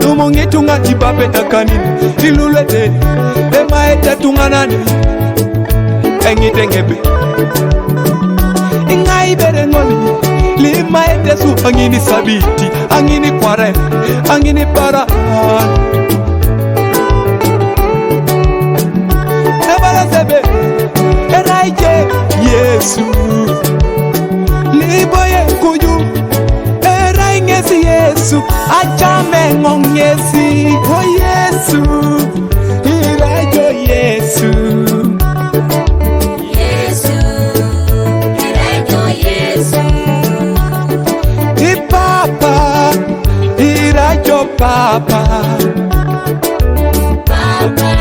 Numongi tunga ibabe takanini ilulete emaete tunganani engi tengebe ingai berengoni limaete su angini sabiti angini kware angini para nebala sebe eraije Yesu liboye kuju eraingesi Yesu achame ngongesi oh Yesu irajo Yesu Yesu irajo Yesu Papa irajo Papa Papa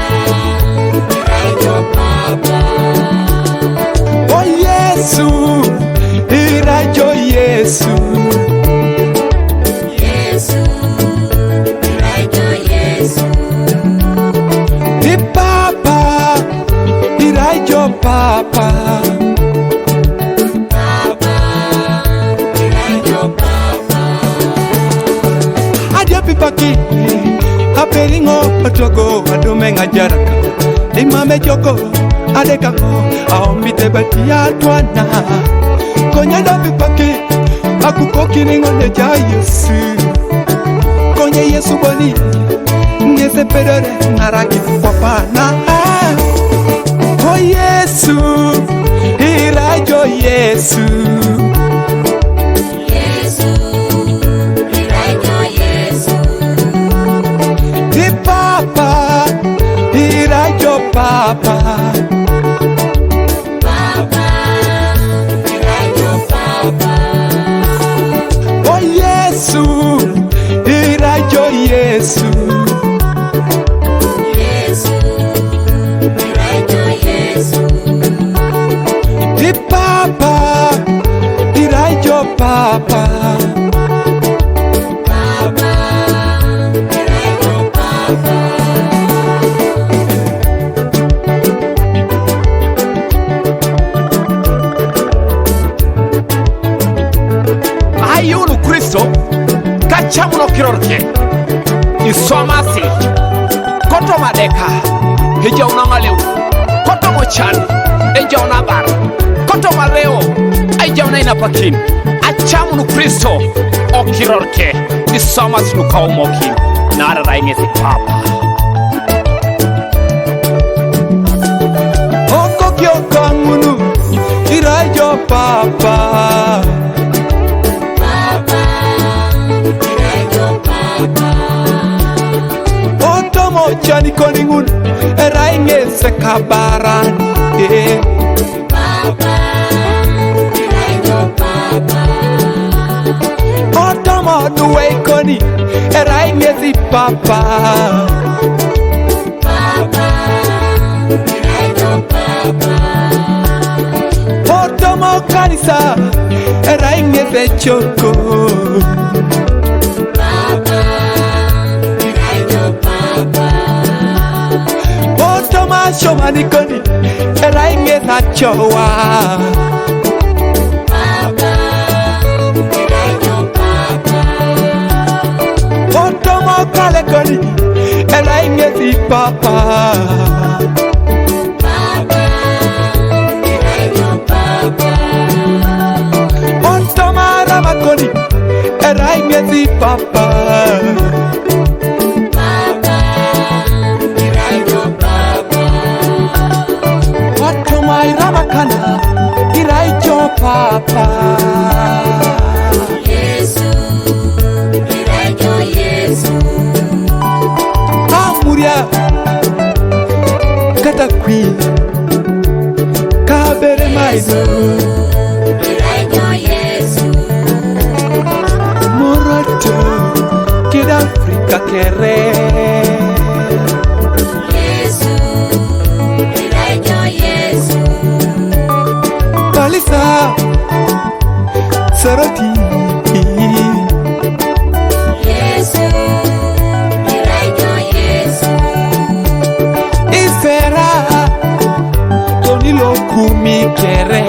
irajo Papa oh Yesu irajo Yesu Yesu irajo Yesu Papa irajo Papa Papa irajo Papa Adia pipaki aperingo otogo adumenga jaraka imame joko adekako aombite batia twana konyada pipaki akukoki ningone ja Yesu konye Yesu boni ngese pedore naraki papana oh Yesu irajo Yesu Yesu irajo Yesu Papa irajo Papa Papa irajo Papa oh Yesu irajo Yesu Yesu irajo Yesu Papa irajo Papa Papa irajo Papa ayunu Kristo kachamuno kirorke isomasi koto madeka hija unangaleu koto mochani eja unabar koto mareo eja unainapakini achamunu Kristo okirorke isomasi nukaumokin nara ingesi Papa oko kyokangunu irajo Papa Papa irajo Papa otomo chani koningun eraingese kabaran Papa irajo Papa otomo duwe koni eraingesi Papa Papa irajo Papa otomo kanisa eraingese choko Papa irajo Papa otomo shomani koni eraingesa chowa Papa irajo Papa otomo kale koni eraingesi Papa Papa irajo Papa otomo ramakoni eraingesi Papa Papa irajo Papa otomo ramakana irajo Papa Yesu irajo Yesu Amuria katakwi kabere maizo irajo Yesu moroto kida Afrika kere Yesu irajo Yesu palisa saroti Yesu irajo Yesu isera tonilo kumi kere